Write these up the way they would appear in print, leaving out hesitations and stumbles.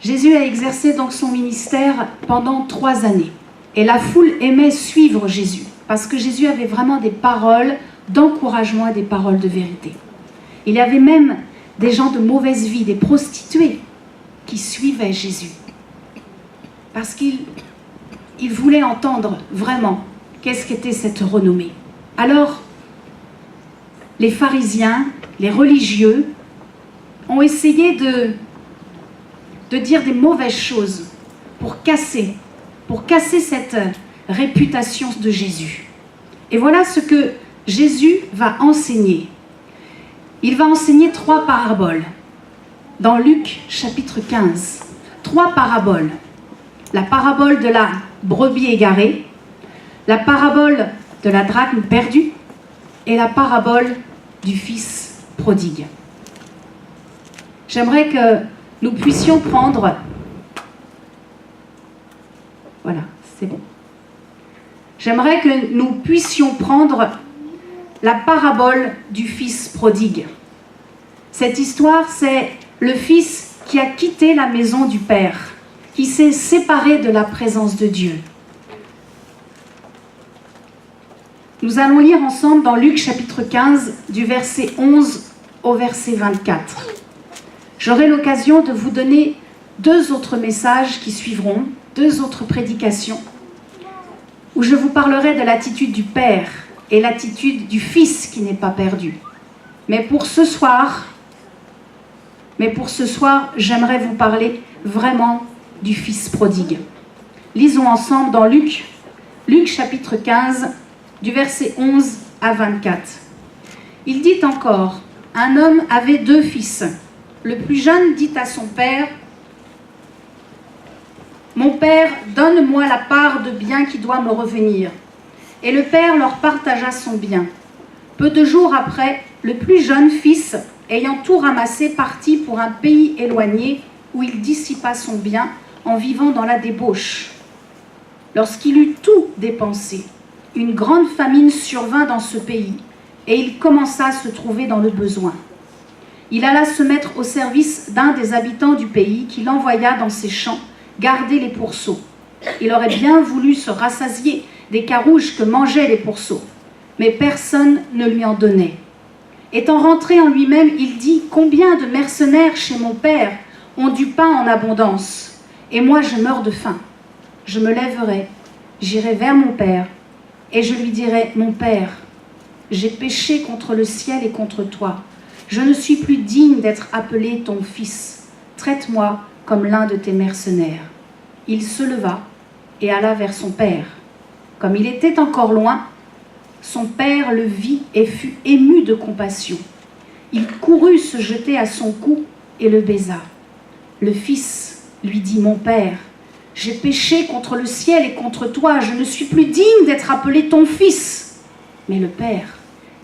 Jésus a exercé donc son ministère pendant 3 années. Et la foule aimait suivre Jésus, parce que Jésus avait vraiment des paroles d'encouragement et des paroles de vérité. Il y avait même des gens de mauvaise vie, des prostituées, qui suivaient Jésus. Parce qu'ils voulaient entendre vraiment qu'est-ce qu'était cette renommée. Alors, les pharisiens, les religieux, ont essayé de dire des mauvaises choses pour casser cette réputation de Jésus. Et voilà ce que Jésus va enseigner. Il va enseigner 3 paraboles dans Luc chapitre 15. 3 paraboles. La parabole de la brebis égarée, la parabole de la drachme perdue et la parabole du fils prodigue. J'aimerais que nous puissions prendre... Voilà, c'est bon. J'aimerais que nous puissions prendre la parabole du fils prodigue. Cette histoire, c'est le fils qui a quitté la maison du Père, qui s'est séparé de la présence de Dieu. Nous allons lire ensemble dans Luc chapitre 15, du verset 11 au verset 24. J'aurai l'occasion de vous donner 2 autres messages qui suivront, 2 autres prédications, où je vous parlerai de l'attitude du Père et l'attitude du Fils qui n'est pas perdu. Mais pour ce soir, j'aimerais vous parler vraiment du Fils prodigue. Lisons ensemble dans Luc chapitre 15, du verset 11 à 24. Il dit encore, un homme avait 2 fils. Le plus jeune dit à son père, « Mon père, donne-moi la part de bien qui doit me revenir. » Et le père leur partagea son bien. Peu de jours après, le plus jeune fils, ayant tout ramassé, partit pour un pays éloigné où il dissipa son bien en vivant dans la débauche. Lorsqu'il eut tout dépensé, une grande famine survint dans ce pays et il commença à se trouver dans le besoin. Il alla se mettre au service d'un des habitants du pays qui l'envoya dans ses champs garder les pourceaux. Il aurait bien voulu se rassasier des carouges que mangeaient les pourceaux, mais personne ne lui en donnait. Étant rentré en lui-même, il dit « Combien de mercenaires chez mon père ont du pain en abondance, et moi je meurs de faim. Je me lèverai, j'irai vers mon père, et je lui dirai « Mon père, j'ai péché contre le ciel et contre toi. Je ne suis plus digne d'être appelé ton fils. Traite-moi comme l'un de tes mercenaires. » Il se leva et alla vers son père. Comme il était encore loin, son père le vit et fut ému de compassion. Il courut se jeter à son cou et le baisa. Le fils lui dit « Mon père, j'ai péché contre le ciel et contre toi, je ne suis plus digne d'être appelé ton fils. » Mais le père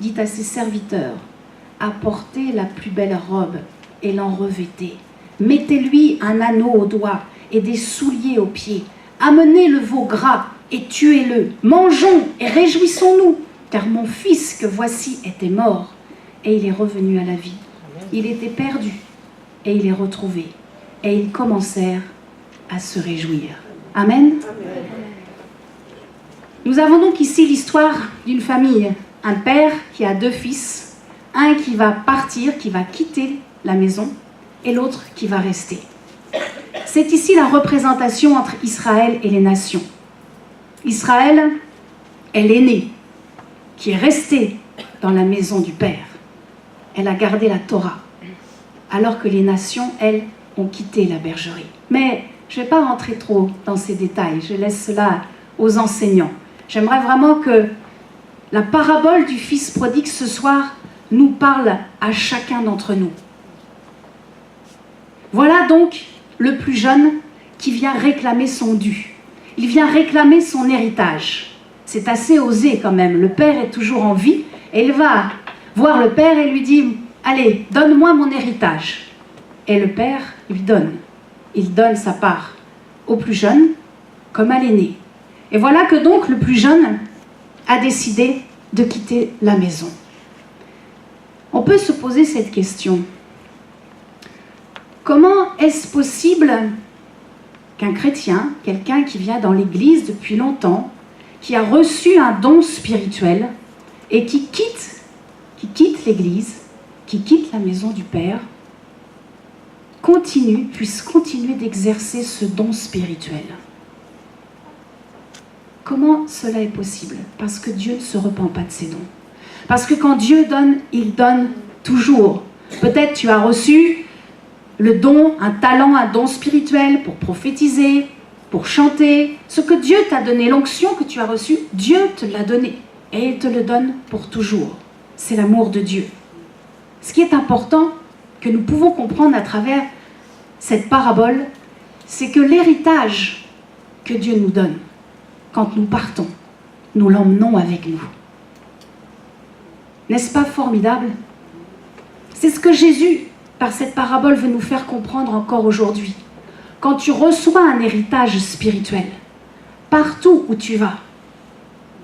dit à ses serviteurs « Apportez la plus belle robe et l'en revêtez. Mettez-lui un anneau au doigt et des souliers aux pieds. Amenez le veau gras et tuez-le. Mangeons et réjouissons-nous, car mon fils que voici était mort et il est revenu à la vie. Il était perdu et il est retrouvé. » Et ils commencèrent à se réjouir. Amen. Amen. Nous avons donc ici l'histoire d'une famille. Un père qui a 2 fils, un qui va partir, qui va quitter la maison, et l'autre qui va rester. C'est ici la représentation entre Israël et les nations. Israël est l'aînée, qui est restée dans la maison du Père. Elle a gardé la Torah, alors que les nations, elles, ont quitté la bergerie. Mais je ne vais pas rentrer trop dans ces détails, je laisse cela aux enseignants. J'aimerais vraiment que la parabole du Fils prodigue ce soir nous parle à chacun d'entre nous. Voilà donc le plus jeune qui vient réclamer son dû. Il vient réclamer son héritage. C'est assez osé quand même. Le père est toujours en vie et il va voir le père et lui dit « Allez, donne-moi mon héritage ». Et le père lui donne. Il donne sa part au plus jeune comme à l'aîné. Et voilà que donc le plus jeune a décidé de quitter la maison. On peut se poser cette question. Comment est-ce possible qu'un chrétien, quelqu'un qui vient dans l'église depuis longtemps, qui a reçu un don spirituel et qui quitte l'église, qui quitte la maison du Père, puisse continuer d'exercer ce don spirituel. Comment cela est possible? Parce que Dieu ne se repent pas de ses dons. Parce que quand Dieu donne, il donne toujours. Peut-être tu as reçu le don, un talent, un don spirituel pour prophétiser, pour chanter. Ce que Dieu t'a donné, l'onction que tu as reçue, Dieu te l'a donné. Et il te le donne pour toujours. C'est l'amour de Dieu. Ce qui est important, que nous pouvons comprendre à travers cette parabole, c'est que l'héritage que Dieu nous donne, quand nous partons, nous l'emmenons avec nous. N'est-ce pas formidable? C'est ce que Jésus, par cette parabole, veut nous faire comprendre encore aujourd'hui. Quand tu reçois un héritage spirituel, partout où tu vas,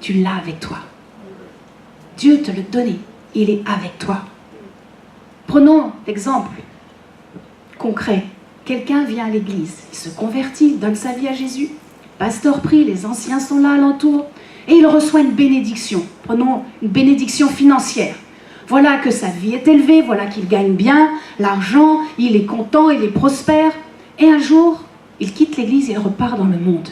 tu l'as avec toi. Dieu te l'a donné, il est avec toi. Prenons l'exemple concret. Quelqu'un vient à l'église, il se convertit, il donne sa vie à Jésus. Pasteur prie, les anciens sont là alentour, et il reçoit une bénédiction. Prenons une bénédiction financière. Voilà que sa vie est élevée, voilà qu'il gagne bien l'argent, il est content, il est prospère. Et un jour, il quitte l'église et il repart dans le monde.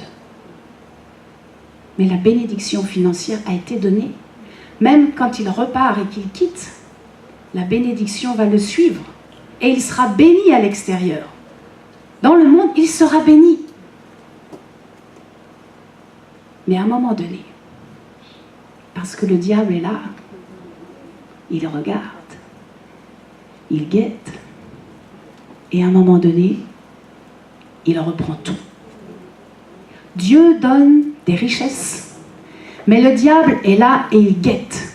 Mais la bénédiction financière a été donnée. Même quand il repart et qu'il quitte, la bénédiction va le suivre. Et il sera béni à l'extérieur. Dans le monde, il sera béni. Mais à un moment donné, parce que le diable est là, il regarde, il guette, et à un moment donné, il reprend tout. Dieu donne des richesses, mais le diable est là et il guette.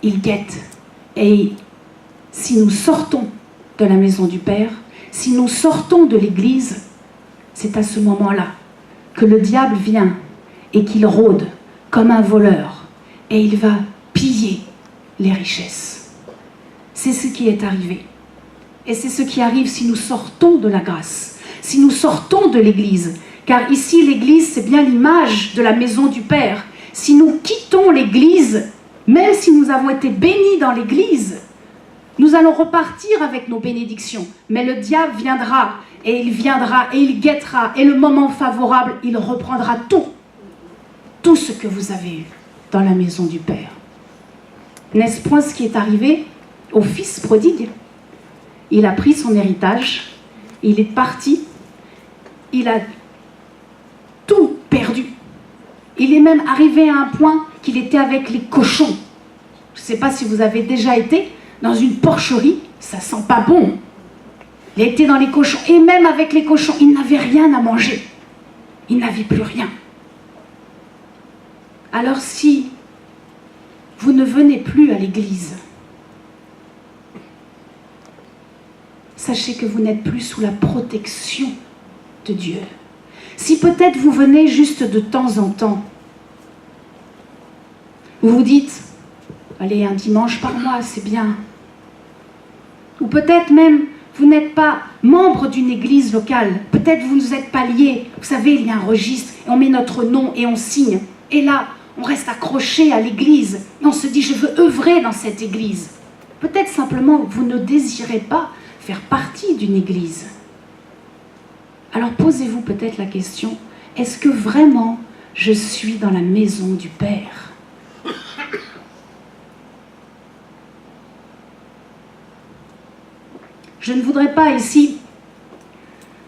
Il guette. Et si nous sortons de la maison du Père, si nous sortons de l'église, c'est à ce moment-là que le diable vient et qu'il rôde comme un voleur et il va piller les richesses. C'est ce qui est arrivé. Et c'est ce qui arrive si nous sortons de la grâce, si nous sortons de l'église. Car ici, l'église, c'est bien l'image de la maison du Père. Si nous quittons l'église, même si nous avons été bénis dans l'église, nous allons repartir avec nos bénédictions. Mais le diable viendra, et il guettera, et le moment favorable, il reprendra tout ce que vous avez eu dans la maison du Père. N'est-ce point ce qui est arrivé au fils prodigue? Il a pris son héritage, il est parti, il a tout perdu. Il est même arrivé à un point qu'il était avec les cochons. Je ne sais pas si vous avez déjà été dans une porcherie, ça sent pas bon. Il a été dans les cochons, et même avec les cochons, il n'avait rien à manger. Il n'avait plus rien. Alors si vous ne venez plus à l'église, sachez que vous n'êtes plus sous la protection de Dieu. Si peut-être vous venez juste de temps en temps, vous vous dites, allez, un dimanche par mois, c'est bien. Ou peut-être même, vous n'êtes pas membre d'une église locale. Peut-être vous ne êtes pas lié. Vous savez, il y a un registre, et on met notre nom et on signe. Et là, on reste accroché à l'église. Et on se dit, je veux œuvrer dans cette église. Peut-être simplement, vous ne désirez pas faire partie d'une église. Alors posez-vous peut-être la question, est-ce que vraiment je suis dans la maison du Père? Je ne voudrais pas ici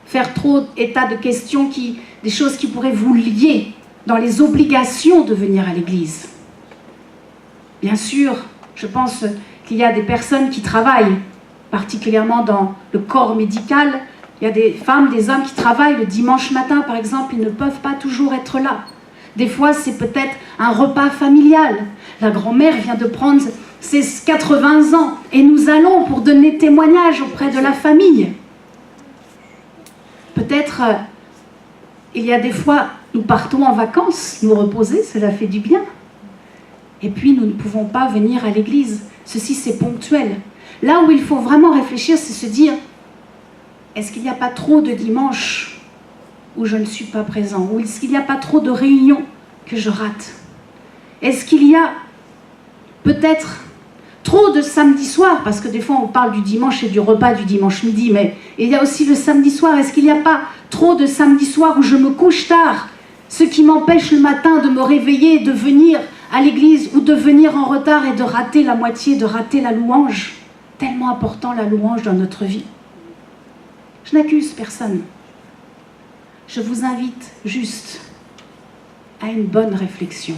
faire trop état de questions, des choses qui pourraient vous lier dans les obligations de venir à l'église. Bien sûr, je pense qu'il y a des personnes qui travaillent, particulièrement dans le corps médical. Il y a des femmes, des hommes qui travaillent le dimanche matin, par exemple, ils ne peuvent pas toujours être là. Des fois, c'est peut-être un repas familial. La grand-mère vient de prendre ses 80 ans et nous allons pour donner témoignage auprès de la famille. Peut-être, il y a des fois, nous partons en vacances, nous reposer, cela fait du bien. Et puis, nous ne pouvons pas venir à l'église. Ceci, c'est ponctuel. Là où il faut vraiment réfléchir, c'est se dire, est-ce qu'il n'y a pas trop de dimanches où je ne suis pas présent? Ou est-ce qu'il n'y a pas trop de réunions que je rate? Est-ce qu'il y a peut-être trop de samedi soir? Parce que des fois on parle du dimanche et du repas du dimanche midi, mais il y a aussi le samedi soir. Est-ce qu'il n'y a pas trop de samedi soir où je me couche tard, ce qui m'empêche le matin de me réveiller, de venir à l'église ou de venir en retard et de rater la moitié, de rater la louange? Tellement important la louange dans notre vie. Je n'accuse personne. Je vous invite juste à une bonne réflexion.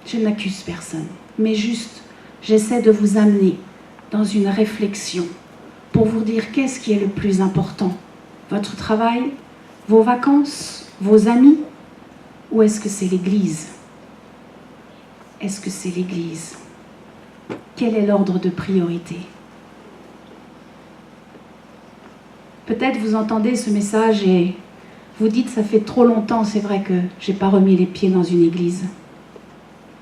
Je n'accuse personne, mais juste, j'essaie de vous amener dans une réflexion pour vous dire qu'est-ce qui est le plus important. Votre travail, vos vacances, vos amis, ou est-ce que c'est l'Église? Est-ce que c'est l'Église? Quel est l'ordre de priorité? Peut-être vous entendez ce message et vous dites, ça fait trop longtemps, c'est vrai que je n'ai pas remis les pieds dans une église.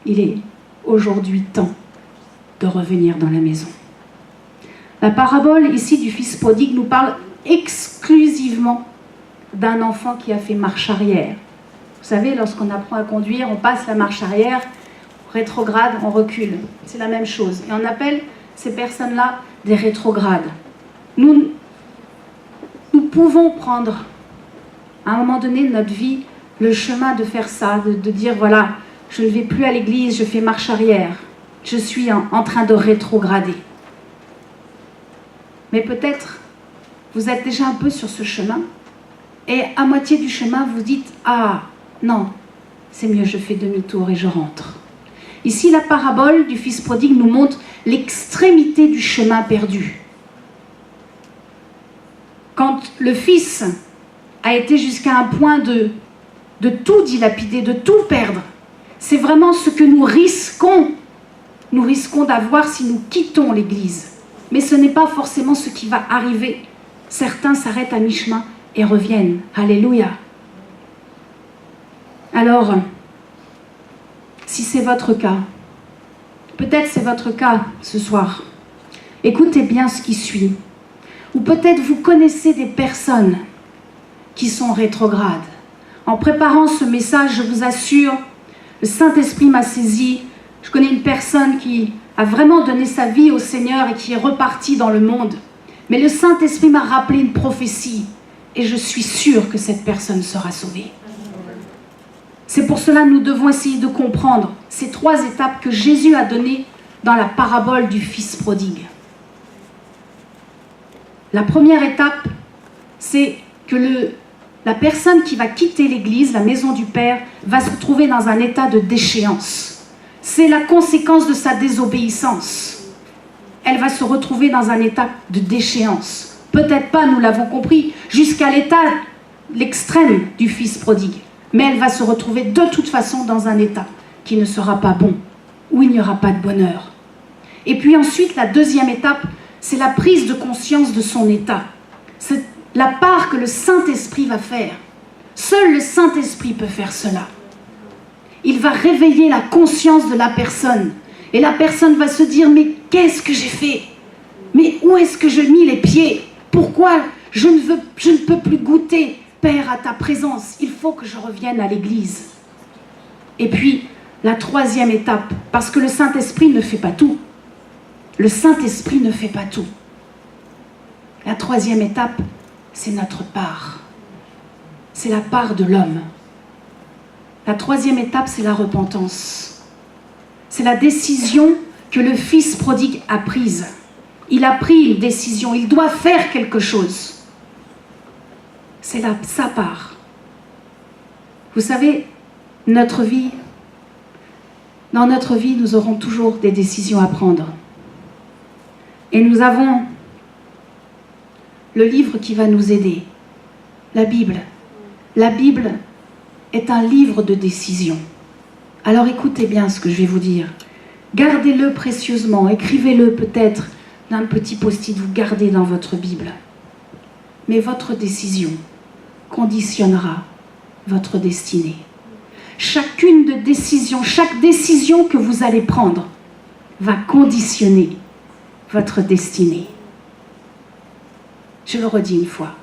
Il est aujourd'hui temps de revenir dans la maison. La parabole ici du fils prodigue nous parle exclusivement d'un enfant qui a fait marche arrière. Vous savez, lorsqu'on apprend à conduire, on passe la marche arrière, on rétrograde, on recule. C'est la même chose. Et on appelle ces personnes-là des rétrogrades. Nous pouvons prendre à un moment donné de notre vie le chemin de faire ça, de dire voilà, je ne vais plus à l'église, je fais marche arrière, je suis en train de rétrograder. Mais peut-être vous êtes déjà un peu sur ce chemin et à moitié du chemin vous dites ah non, c'est mieux, je fais demi-tour et je rentre. Ici la parabole du fils prodigue nous montre l'extrémité du chemin perdu. Quand le fils a été jusqu'à un point de tout dilapider, de tout perdre, c'est vraiment ce que nous risquons d'avoir si nous quittons l'Église. Mais ce n'est pas forcément ce qui va arriver. Certains s'arrêtent à mi-chemin et reviennent. Alléluia. Alors, si c'est votre cas, peut-être c'est votre cas ce soir, écoutez bien ce qui suit. Ou peut-être vous connaissez des personnes qui sont rétrogrades. En préparant ce message, je vous assure, le Saint-Esprit m'a saisi. Je connais une personne qui a vraiment donné sa vie au Seigneur et qui est repartie dans le monde. Mais le Saint-Esprit m'a rappelé une prophétie et je suis sûre que cette personne sera sauvée. C'est pour cela que nous devons essayer de comprendre ces 3 étapes que Jésus a données dans la parabole du fils prodigue. La première étape, c'est que la personne qui va quitter l'église, la maison du Père, va se trouver dans un état de déchéance. C'est la conséquence de sa désobéissance. Elle va se retrouver dans un état de déchéance. Peut-être pas, nous l'avons compris, jusqu'à l'extrême du fils prodigue. Mais elle va se retrouver de toute façon dans un état qui ne sera pas bon, où il n'y aura pas de bonheur. Et puis ensuite, la deuxième étape, c'est la prise de conscience de son état. C'est la part que le Saint-Esprit va faire. Seul le Saint-Esprit peut faire cela. Il va réveiller la conscience de la personne. Et la personne va se dire, mais qu'est-ce que j'ai fait? Mais où est-ce que je mis les pieds? Pourquoi je ne peux plus goûter, Père, à ta présence? Il faut que je revienne à l'église. Et puis, la troisième étape, parce que le Saint-Esprit ne fait pas tout. Le Saint-Esprit ne fait pas tout. La troisième étape, c'est notre part. C'est la part de l'homme. La troisième étape, c'est la repentance. C'est la décision que le fils prodigue a prise. Il a pris une décision, il doit faire quelque chose. C'est sa part. Vous savez, dans notre vie, nous aurons toujours des décisions à prendre. Et nous avons le livre qui va nous aider, la Bible. La Bible est un livre de décision. Alors écoutez bien ce que je vais vous dire. Gardez-le précieusement, écrivez-le peut-être d'un petit post-it, vous gardez dans votre Bible. Mais votre décision conditionnera votre destinée. Chaque décision que vous allez prendre va conditionner votre destinée. Je le redis une fois.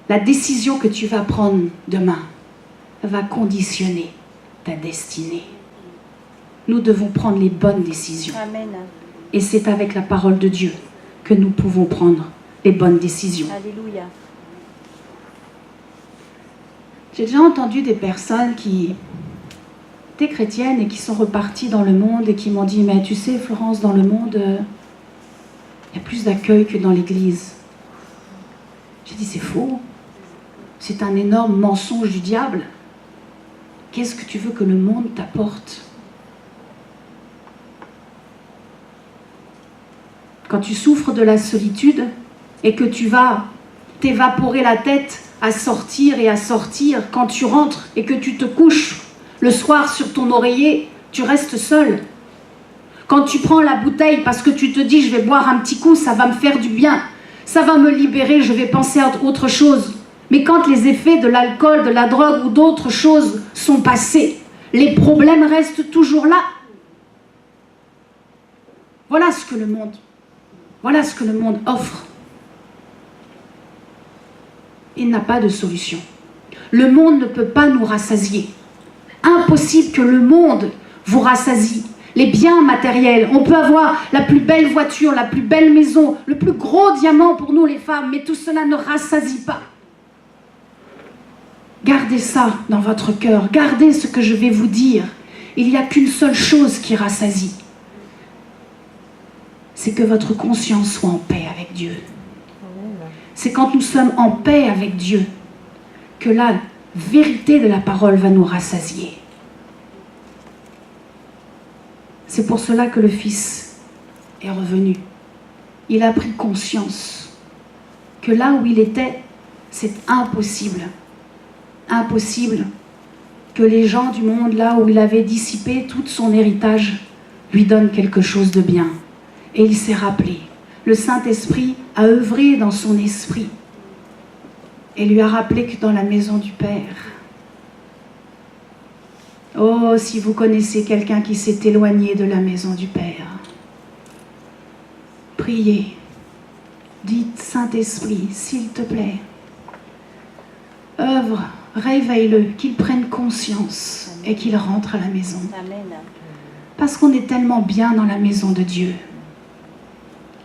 la décision que tu vas prendre demain va conditionner ta destinée. Nous devons prendre les bonnes décisions. Amen. Et c'est avec la parole de Dieu que nous pouvons prendre les bonnes décisions. Alléluia. J'ai déjà entendu des personnes qui étaient chrétiennes et qui sont reparties dans le monde et qui m'ont dit « Mais tu sais, Florence, dans le monde, il y a plus d'accueil que dans l'église. » J'ai dit « C'est faux. C'est un énorme mensonge du diable. Qu'est-ce que tu veux que le monde t'apporte ? Quand tu souffres de la solitude et que tu vas t'évaporer la tête à sortir et à sortir, quand tu rentres et que tu te couches le soir sur ton oreiller, tu restes seul. Quand tu prends la bouteille parce que tu te dis « je vais boire un petit coup, ça va me faire du bien, ça va me libérer, je vais penser à autre chose ». Mais quand les effets de l'alcool, de la drogue ou d'autres choses sont passés, les problèmes restent toujours là. Voilà ce que le monde offre. Il n'a pas de solution. Le monde ne peut pas nous rassasier. Impossible que le monde vous rassasie. Les biens matériels, on peut avoir la plus belle voiture, la plus belle maison, le plus gros diamant pour nous les femmes, mais tout cela ne rassasie pas. Gardez ça dans votre cœur, gardez ce que je vais vous dire. Il n'y a qu'une seule chose qui rassasie. C'est que votre conscience soit en paix avec Dieu. C'est quand nous sommes en paix avec Dieu que la vérité de la parole va nous rassasier. C'est pour cela que le Fils est revenu. Il a pris conscience que là où il était, c'est impossible. Impossible que les gens du monde, là où il avait dissipé tout son héritage, lui donnent quelque chose de bien. Et il s'est rappelé. Le Saint-Esprit a œuvré dans son esprit et lui a rappelé que dans la maison du Père, oh, si vous connaissez quelqu'un qui s'est éloigné de la maison du Père, priez, dites Saint-Esprit, s'il te plaît, œuvre, réveille-le, qu'il prenne conscience et qu'il rentre à la maison. Amen. Parce qu'on est tellement bien dans la maison de Dieu.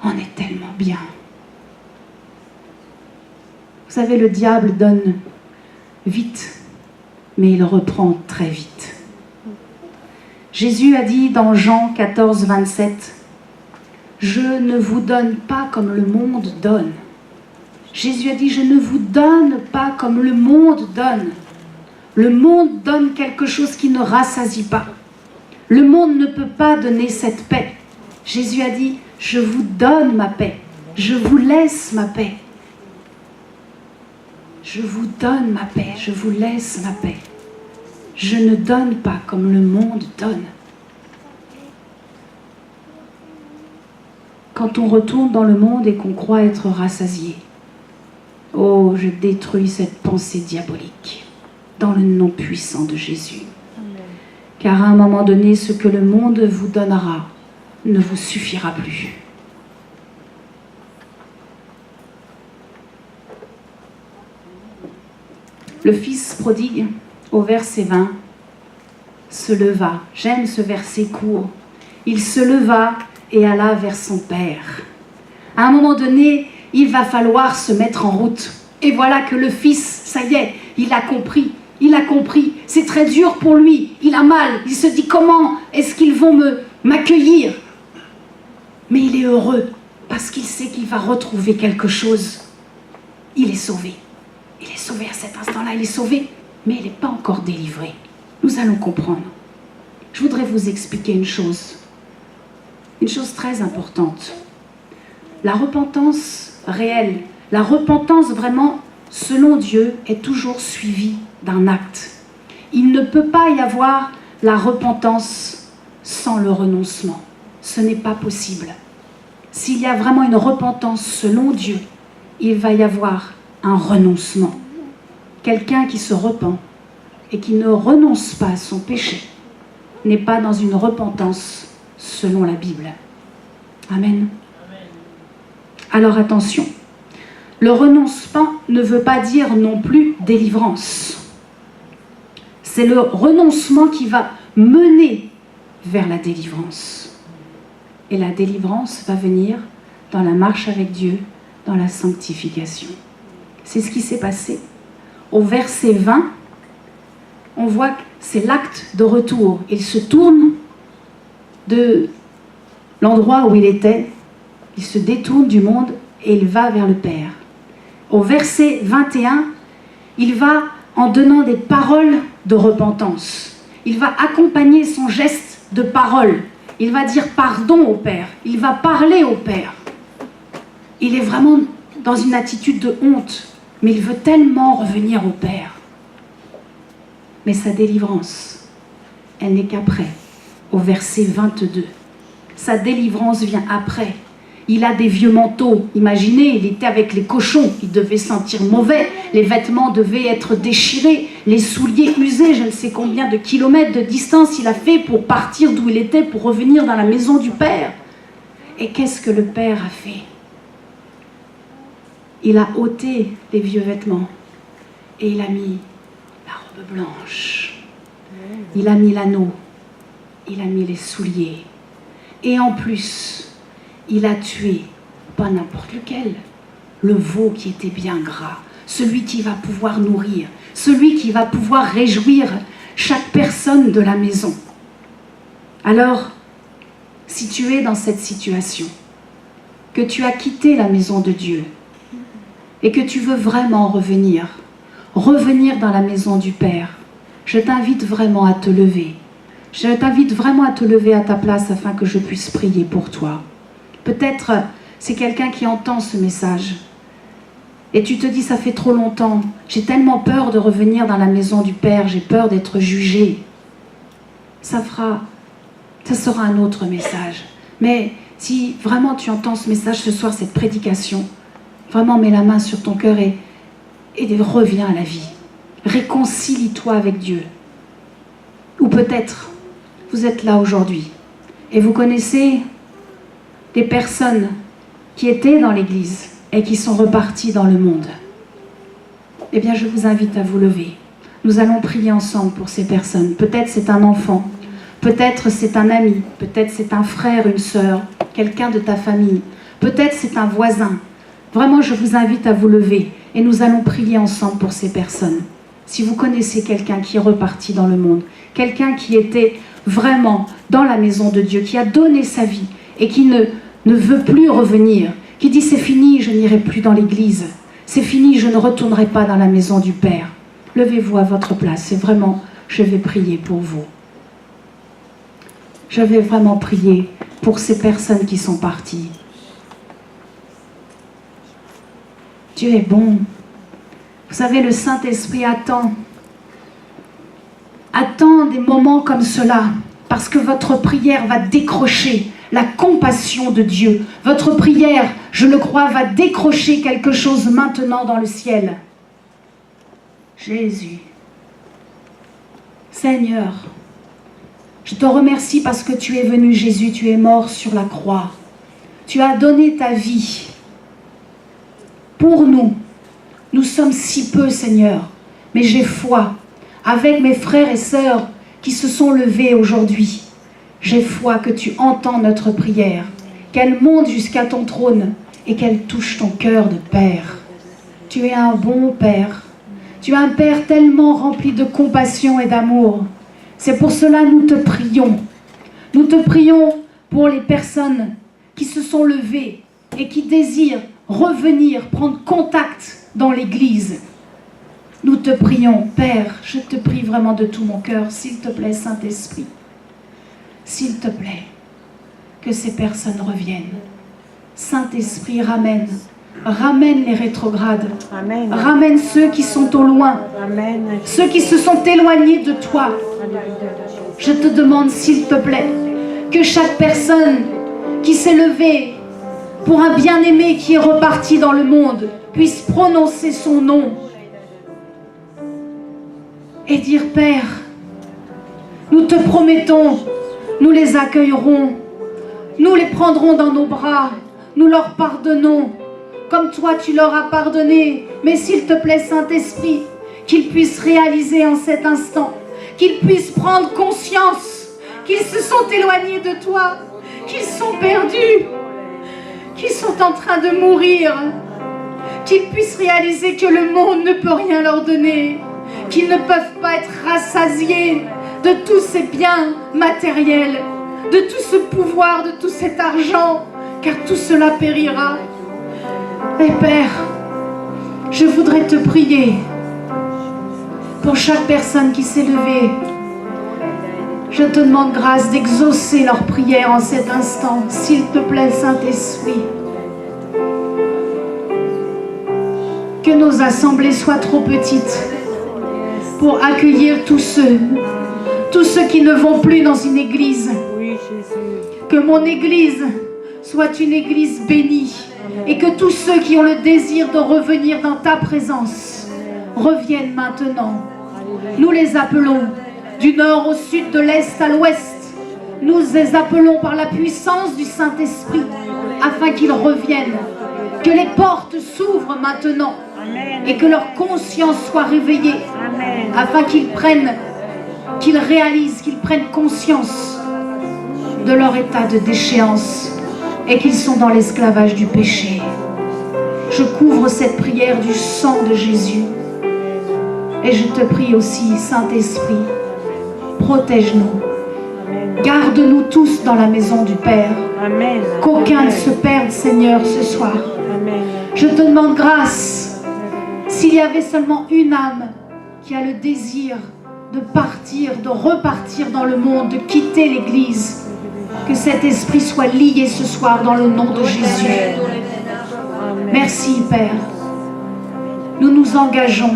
On est tellement bien. Vous savez, le diable donne vite, mais il reprend très vite. Jésus a dit dans Jean 14, 27, « Je ne vous donne pas comme le monde donne. » Jésus a dit, « Je ne vous donne pas comme le monde donne. » Le monde donne quelque chose qui ne rassasie pas. Le monde ne peut pas donner cette paix. Jésus a dit, « Je vous donne ma paix. Je vous laisse ma paix. Je vous donne ma paix. Je vous laisse ma paix. Je ne donne pas comme le monde donne. » Quand on retourne dans le monde et qu'on croit être rassasié, oh, je détruis cette pensée diabolique dans le nom puissant de Jésus. Amen. Car à un moment donné, ce que le monde vous donnera ne vous suffira plus. Le fils prodigue, au verset 20, se leva. J'aime ce verset court. Il se leva et alla vers son père. À un moment donné, il va falloir se mettre en route. Et voilà que le fils, ça y est, il a compris. Il a compris. C'est très dur pour lui. Il a mal. Il se dit, comment est-ce qu'ils vont m'accueillir ? Mais il est heureux parce qu'il sait qu'il va retrouver quelque chose. Il est sauvé. Il est sauvé à cet instant-là. Il est sauvé, mais il n'est pas encore délivré. Nous allons comprendre. Je voudrais vous expliquer une chose très importante. La repentance réelle, la repentance vraiment selon Dieu est toujours suivie d'un acte. Il ne peut pas y avoir la repentance sans le renoncement. Ce n'est pas possible. S'il y a vraiment une repentance selon Dieu, il va y avoir un renoncement. Quelqu'un qui se repent et qui ne renonce pas à son péché n'est pas dans une repentance selon la Bible. Amen. Alors attention, Le renoncement ne veut pas dire non plus délivrance. C'est le renoncement qui va mener vers la délivrance. Et la délivrance va venir dans la marche avec Dieu, dans la sanctification. C'est ce qui s'est passé. Au verset 20, on voit que c'est l'acte de retour. Il se tourne de l'endroit où il était, il se détourne du monde et il va vers le Père. Au verset 21, il va en donnant des paroles de repentance. Il va accompagner son geste de parole. Il va dire pardon au Père. Il va parler au Père. Il est vraiment dans une attitude de honte, mais il veut tellement revenir au Père. Mais sa délivrance, elle n'est qu'après, au verset 22. Sa délivrance vient après. Il a des vieux manteaux. Imaginez, il était avec les cochons. Il devait sentir mauvais. Les vêtements devaient être déchirés. Les souliers usés. Je ne sais combien de kilomètres de distance il a fait pour partir d'où il était, pour revenir dans la maison du Père. Et qu'est-ce que le Père a fait? Il a ôté les vieux vêtements. Et il a mis la robe blanche. Il a mis l'anneau. Il a mis les souliers. Et en plus, il a tué, pas n'importe lequel, le veau qui était bien gras, celui qui va pouvoir nourrir, celui qui va pouvoir réjouir chaque personne de la maison. Alors, si tu es dans cette situation, que tu as quitté la maison de Dieu et que tu veux vraiment revenir dans la maison du Père, je t'invite vraiment à te lever. Je t'invite vraiment à te lever à ta place afin que je puisse prier pour toi. Peut-être c'est quelqu'un qui entend ce message et tu te dis ça fait trop longtemps, j'ai tellement peur de revenir dans la maison du Père, j'ai peur d'être jugé. Ça sera un autre message. Mais si vraiment tu entends ce message ce soir, cette prédication, vraiment mets la main sur ton cœur et reviens à la vie. Réconcilie-toi avec Dieu. Ou peut-être vous êtes là aujourd'hui et vous connaissez des personnes qui étaient dans l'église et qui sont reparties dans le monde. Eh bien, je vous invite à vous lever. Nous allons prier ensemble pour ces personnes. Peut-être c'est un enfant, peut-être c'est un ami, peut-être c'est un frère, une sœur, quelqu'un de ta famille, peut-être c'est un voisin. Vraiment, je vous invite à vous lever et nous allons prier ensemble pour ces personnes. Si vous connaissez quelqu'un qui est reparti dans le monde, quelqu'un qui était vraiment dans la maison de Dieu, qui a donné sa vie et qui ne veut plus revenir, qui dit c'est fini, je n'irai plus dans l'église, c'est fini, je ne retournerai pas dans la maison du Père. Levez-vous à votre place et vraiment, je vais prier pour vous. Je vais vraiment prier pour ces personnes qui sont parties. Dieu est bon. Vous savez, le Saint-Esprit attend des moments comme cela, parce que votre prière va décrocher la compassion de Dieu. Votre prière, je le crois, va décrocher quelque chose maintenant dans le ciel. Jésus, Seigneur, je te remercie parce que tu es venu, Jésus, tu es mort sur la croix. Tu as donné ta vie pour nous. Nous sommes si peu, Seigneur, mais j'ai foi. Avec mes frères et sœurs qui se sont levés aujourd'hui, j'ai foi que tu entends notre prière, qu'elle monte jusqu'à ton trône et qu'elle touche ton cœur de Père. Tu es un bon Père. Tu es un Père tellement rempli de compassion et d'amour. C'est pour cela que nous te prions. Nous te prions pour les personnes qui se sont levées et qui désirent revenir, prendre contact dans l'Église. Nous te prions, Père, je te prie vraiment de tout mon cœur, s'il te plaît, Saint-Esprit, s'il te plaît, que ces personnes reviennent. Saint-Esprit, ramène les rétrogrades, Amen. Ramène ceux qui sont au loin, Amen. Ceux qui se sont éloignés de toi. Je te demande, s'il te plaît, que chaque personne qui s'est levée pour un bien-aimé qui est reparti dans le monde puisse prononcer son nom et dire, Père, nous te promettons, nous les accueillerons, nous les prendrons dans nos bras, nous leur pardonnons, comme toi tu leur as pardonné. Mais s'il te plaît, Saint-Esprit, qu'ils puissent réaliser en cet instant, qu'ils puissent prendre conscience qu'ils se sont éloignés de toi, qu'ils sont perdus, qu'ils sont en train de mourir, qu'ils puissent réaliser que le monde ne peut rien leur donner, qu'ils ne peuvent pas être rassasiés de tous ces biens matériels, de tout ce pouvoir, de tout cet argent, car tout cela périra. Et Père, je voudrais te prier pour chaque personne qui s'est levée. Je te demande grâce d'exaucer leurs prières en cet instant, s'il te plaît, Saint-Esprit. Que nos assemblées soient trop petites pour accueillir tous ceux qui ne vont plus dans une église. Que mon église soit une église bénie et que tous ceux qui ont le désir de revenir dans ta présence reviennent maintenant. Nous les appelons du nord au sud, de l'est à l'ouest. Nous les appelons par la puissance du Saint-Esprit afin qu'ils reviennent. Que les portes s'ouvrent maintenant et que leur conscience soit réveillée afin qu'ils réalisent, qu'ils prennent conscience de leur état de déchéance et qu'ils sont dans l'esclavage du péché. Je couvre cette prière du sang de Jésus et je te prie aussi, Saint-Esprit, protège-nous. Garde-nous tous dans la maison du Père. Qu'aucun ne se perde, Seigneur, ce soir. Je te demande grâce. S'il y avait seulement une âme qui a le désir de partir, de repartir dans le monde, de quitter l'Église, que cet esprit soit lié ce soir dans le nom de Jésus. Merci, Père. Nous nous engageons.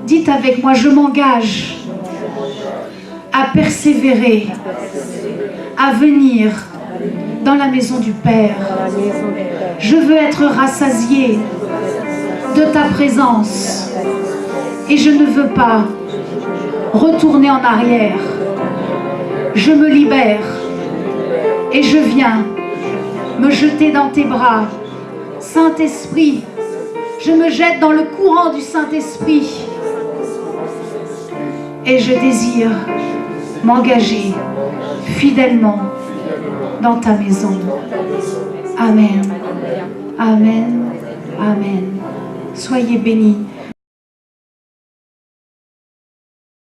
Dites avec moi, je m'engage à persévérer, à venir dans la maison du Père. Je veux être rassasié de ta présence et je ne veux pas retourner en arrière. Je me libère et je viens me jeter dans tes bras. Saint-Esprit, je me jette dans le courant du Saint-Esprit et je désire m'engager fidèlement dans ta maison. Amen. Amen. Amen. Soyez bénis.